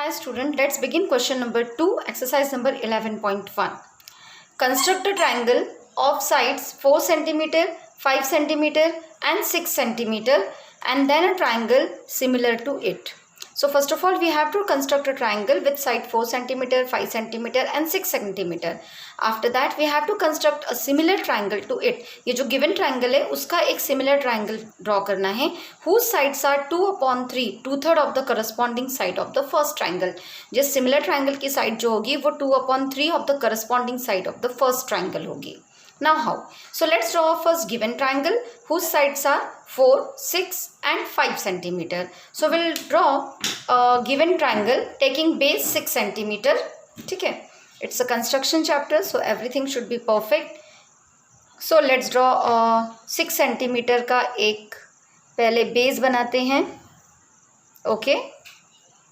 Hi student, let's begin question number 2, exercise number 11.1. Construct a triangle of sides 4 cm, 5 cm and 6 cm and then a triangle similar to it. So first of all we have to construct a triangle with side 4 cm, 5 cm and 6 cm. After that we have to construct a similar triangle to it. ये जो given triangle है उसका एक similar triangle draw करना है whose sides are 2/3, 2/3 of the corresponding side of the first triangle. जिस similar triangle की side जो होगी वो 2/3 of the corresponding side of the first triangle होगी. Now how? So let's draw a first given triangle whose sides are 4, 6 and 5 cm. So we'll draw a given triangle taking base 6 cm. ठीक है? It's a construction chapter, so everything should be perfect. So let's draw a 6 cm का एक पहले base बनाते हैं. Okay.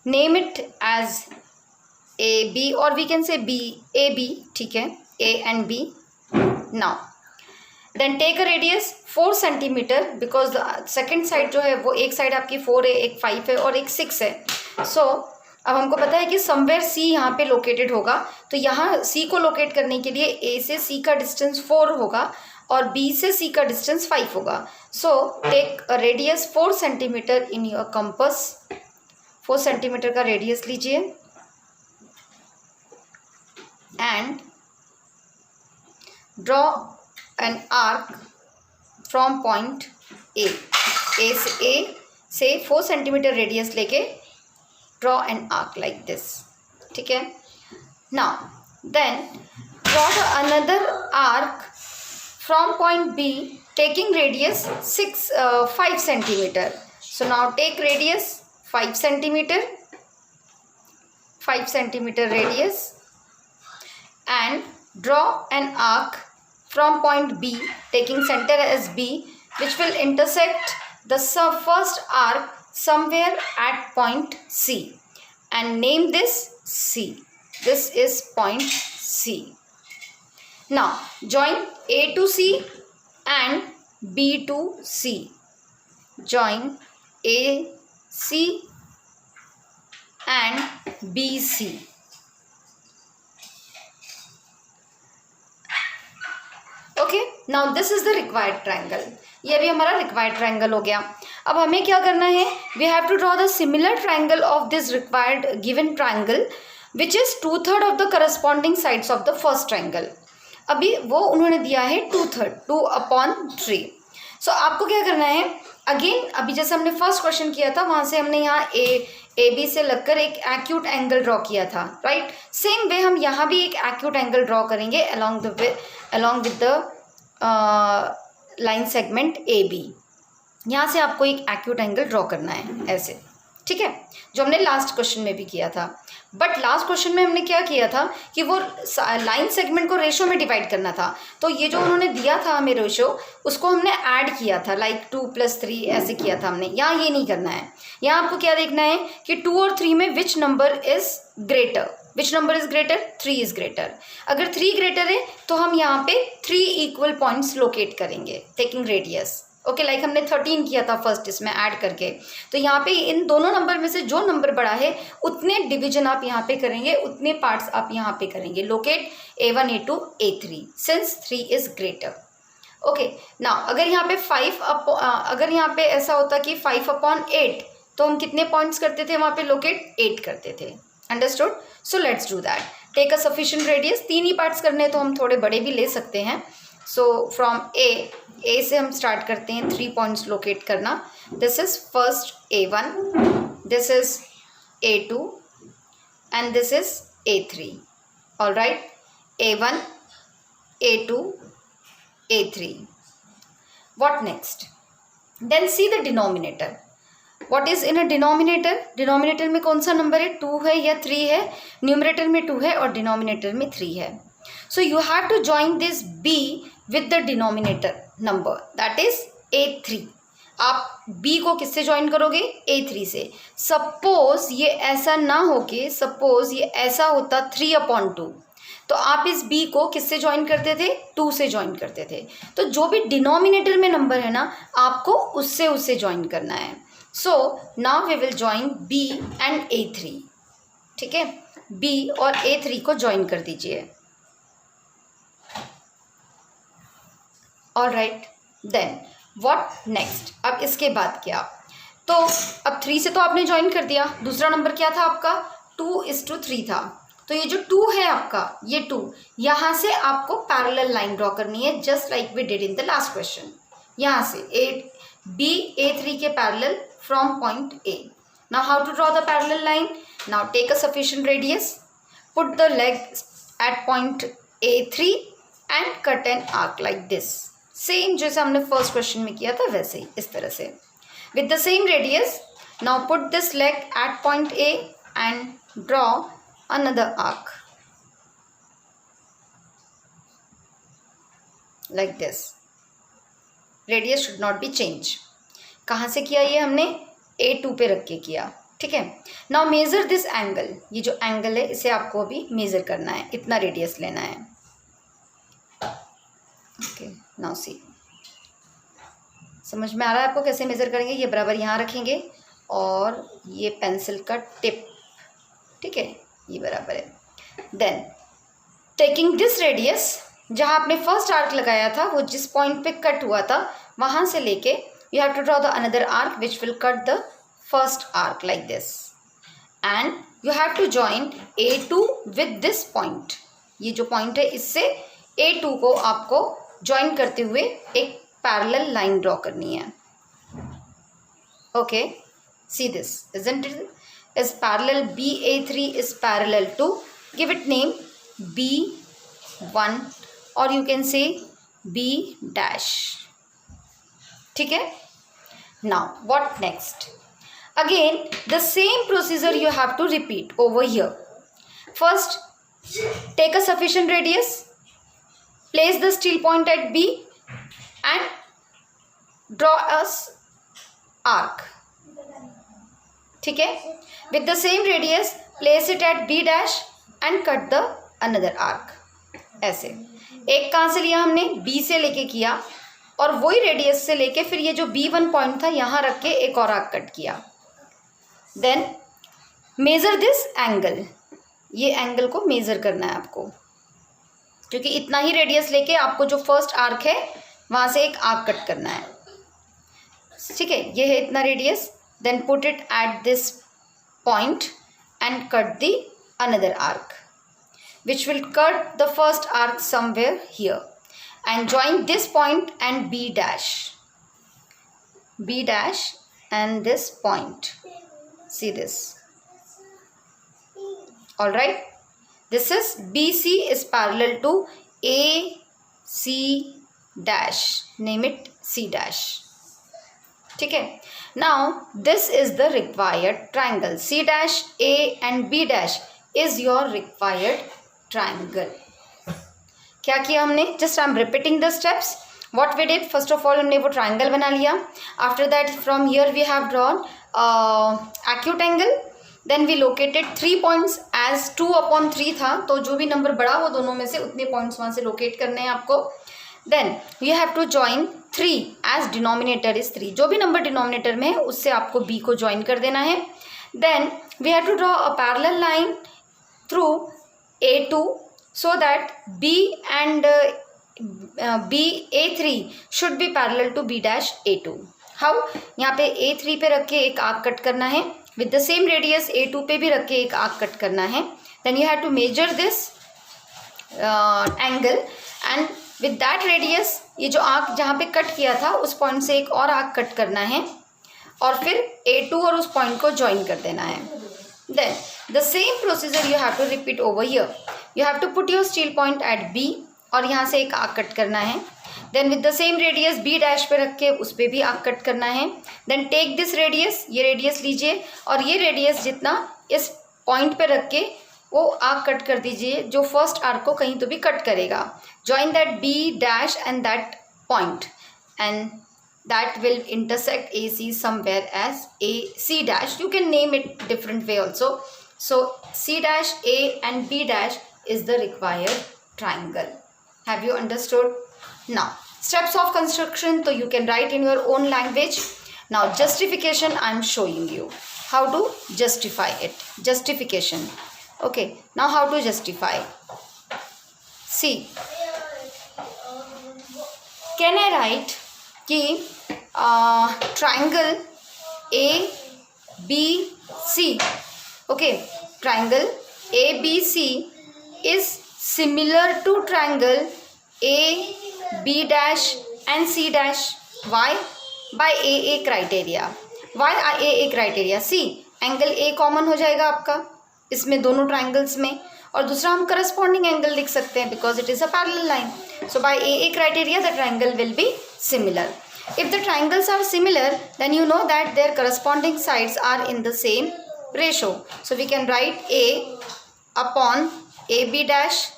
Name it as AB or we can say AB. ठीक है? A and B. Now then take a radius 4 cm because the second side जो है वो एक side आपकी 4 है, एक 5 है और एक 6 है. So अब हमको पता है कि समवेयर C यहाँ पे लोकेटेड होगा, तो यहाँ C को लोकेट करने के लिए A से C का डिस्टेंस 4 होगा और B से C का डिस्टेंस 5 होगा. So take a radius 4 cm in your compass. 4 cm का रेडियस लीजिए and draw an arc from point A. से 4 cm रेडियस लेके draw an arc like this. ठीक है? Now then draw another arc from point B taking radius 5 cm. So now take radius 5 cm, 5 cm radius and draw an arc from point B taking center as B which will intersect the first arc somewhere at point C and name this C. This is point C. Now join A to C and B to C. Join A C and B C. Okay, now this is the required triangle. ये भी हमारा required triangle हो गया. अब हमें क्या करना है? We have to draw the similar triangle of this required given triangle which is 2/3 of the corresponding sides of the first triangle. अभी वो उन्होंने दिया है 2/3, 2/3. सो आपको क्या करना है? अगेन अभी जैसे हमने फर्स्ट क्वेश्चन किया था वहाँ से हमने यहाँ ए बी से लगकर एक एक्यूट एंगल ड्रॉ किया था, राइट? सेम वे हम यहाँ भी एक एक्यूट एंगल ड्रॉ करेंगे along with the line segment A B. यहाँ से आपको एक एक्यूट एंगल ड्रॉ करना है ऐसे, ठीक है? जो हमने लास्ट क्वेश्चन में भी किया था. बट लास्ट क्वेश्चन में हमने क्या किया था कि वो लाइन सेगमेंट को रेशो में डिवाइड करना था. तो ये जो उन्होंने दिया था हमें रेशो उसको हमने ऐड किया था, लाइक 2 + 3 ऐसे किया था हमने. यहाँ ये नहीं करना है. यहाँ आपको क्या देखना है कि 2 और 3 में which number is greater. Which number is greater? 3 is greater. अगर 3 ग्रेटर है तो हम यहाँ पे 3 इक्वल पॉइंट्स लोकेट करेंगे टेकिंग रेडियस. ओके, लाइक हमने 13 किया था फर्स्ट इसमें ऐड करके. तो यहाँ पे इन दोनों नंबर में से जो नंबर बड़ा है उतने डिवीजन आप यहाँ पे करेंगे, उतने पार्ट्स आप यहाँ पे करेंगे. Locate A1, A2, A3 since 3 is greater. Okay, now अगर यहाँ पे अगर यहाँ पे ऐसा होता कि 5/8 तो हम कितने पॉइंट्स करते थे वहाँ पे लोकेट? 8 करते थे. Understood? So let's do that. Take a sufficient radius. 3 ही पार्ट्स करने तो हम थोड़े बड़े भी ले सकते हैं. सो फ्रॉम ए से हम स्टार्ट करते हैं 3 पॉइंट्स लोकेट करना. This is first A1, this is A2 and this is A3. All right, A1, A2, A3. What next? Then see the denominator. What is in a denominator? Denominator में कौन सा number है? 2 है या 3 है? Numerator में 2 है और डिनोमिनेटर में 3 है. So you have to join this B with the denominator number that is A3. आप B को किससे ज्वाइन करोगे? A3 से. सपोज ये ऐसा ना हो के सपोज ये ऐसा होता 3/2 तो आप इस B को किससे ज्वाइन करते थे? 2 से ज्वाइन करते थे. तो जो भी डिनोमिनेटर में नंबर है ना आपको उससे ज्वाइन करना है. So now we will join B and A3. ठीक है, बी और A3 को ज्वाइन कर दीजिए। ऑलराइट, देन व्हाट नेक्स्ट, अब इसके बाद क्या, तो अब 3 से तो आपने ज्वाइन कर दिया, दूसरा नंबर क्या था आपका 2:3 था, तो ये जो 2 है आपका, ये 2 यहाँ से आपको पैरेलल लाइन ड्रॉ करनी है, just like we did in the last question. यहाँ से A3 के parallel from point A। Now how to draw the parallel line, now take a sufficient radius, put the leg at point A3 and cut an arc like this, same जैसे हमने first question में किया था वैसे ही, इस तरह से with the same radius. Now put this leg at point A and draw another arc like this. Radius should not be changed. कहाँ से किया ये हमने A2 पे रख के किया, ठीक है। Now measure this angle, ये जो एंगल है इसे आपको अभी मेजर करना है, इतना रेडियस लेना है। ओके, नाउ सी, समझ में आ रहा है आपको कैसे मेजर करेंगे। ये बराबर यहाँ रखेंगे और ये पेंसिल का टिप, ठीक है, ये बराबर है। देन टेकिंग दिस रेडियस, जहाँ आपने फर्स्ट आर्क लगाया था वो जिस पॉइंट पे कट हुआ था वहाँ से लेके you have to draw the another arc which will cut the first arc like this, and you have to join A2 with this point. ये जो पॉइंट है इससे A2 को आपको ज्वाइन करते हुए एक पैरेलल लाइन ड्रॉ करनी है। Okay, see this, isn't it is parallel, BA3 is parallel to, give it name B1 or you can say B dash, ठीक है। Now what next, again the same procedure you have to repeat over here. First take a sufficient radius, place the steel point at B and draw a arc, ठीक है। With the same radius place it at B dash and cut the another arc, ऐसे। एक कहाँ से लिया हमने, B से लेके किया और वही रेडियस से लेके फिर ये जो B1 पॉइंट था यहाँ रख के एक और आर्क कट किया। देन मेजर दिस एंगल, ये एंगल को मेजर करना है आपको, क्योंकि इतना ही रेडियस लेके आपको जो फर्स्ट आर्क है वहाँ से एक आर्क कट करना है, ठीक है। ये है इतना radius, then put it at this point and cut the another arc which will cut the first arc somewhere here, and join this point and B dash and this point, see this, all right। this is BC is parallel to AC dash, name it C dash, ठीक है। Now this is the required triangle, C dash, A and B dash is your required triangle। क्या किया हमने, just I'm repeating the steps what we did। first of all हमने वो triangle बना लिया, after that from here we have drawn acute angle, then we located 3 points as 2/3 था, तो जो भी नंबर बड़ा वो दोनों में से उतने पॉइंट्स वहाँ से लोकेट करने हैं आपको। Then you have to join 3 as denominator is 3, जो भी नंबर डिनोमिनेटर में है उससे आपको B को ज्वाइन कर देना है। Then we have to draw a parallel line through A2 so that B and A3 should be parallel to B dash A2। How, यहाँ पे A3 पे रख के एक आर्क कट करना है, with the same radius A2 पे भी रख के एक आर्क कट करना है। Then you have to measure this angle and with that radius ये जो आर्क जहाँ पे कट किया था उस पॉइंट से एक और आर्क कट करना है और फिर A2 और उस पॉइंट को ज्वाइन कर देना है। Then the same procedure you have to repeat over here, you have to put your steel point at B और यहाँ से एक आर्क कट करना है। Then with the same radius B dash पे रख के उस पर भी आर्क कट करना है। देन टेक दिस रेडियस, ये रेडियस लीजिए और ये रेडियस जितना इस पॉइंट पे रख के वो आर्क कट कर दीजिए जो फर्स्ट आर्क को कहीं तो भी कट करेगा। Join that B dash and that point and that will intersect AC somewhere as AC dash. You can name it different way also. So C dash, A and B dash is the required triangle. Have you understood? Now steps of construction, so you can write in your own language. Now justification I am showing you. how to justify it. Justification. Okay, now how to justify. See, can I write कि triangle ABC, okay, triangle ABC is similar to triangle AB dash and C dash. Why? By AA criteria. Why AA criteria? See, angle A common हो जाएगा आपका इसमें दोनों triangles में, और दूसरा हम करस्पॉन्डिंग एंगल लिख सकते हैं because it is a parallel line. So by AA criteria the triangle will be similar. If the triangles are similar, then you know that their corresponding sides are in the same ratio. So we can write A upon AB dash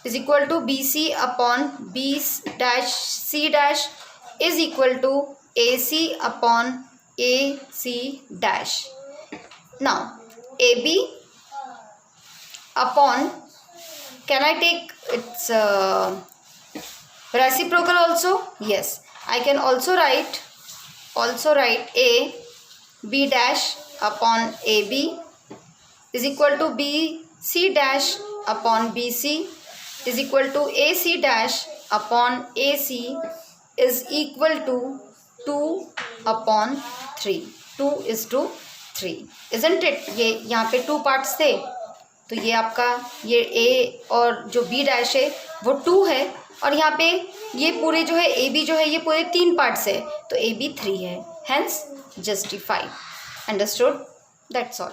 is equal to BC upon B dash C dash is equal to AC upon AC dash. Now AB upon, can I take its reciprocal also? Yes, I can also write A B dash upon AB is equal to BC dash upon BC is equal to AC dash upon AC is equal to 2 upon 3. 2 is to 3, isn't it? ये यहाँ पे 2 parts थे, तो ये आपका ये A और जो B डैश है वो 2 है, और यहाँ पे ये पूरे जो है AB जो है ये पूरे 3 पार्ट्स है, तो AB 3 है. Hence justified. Understood? That's all.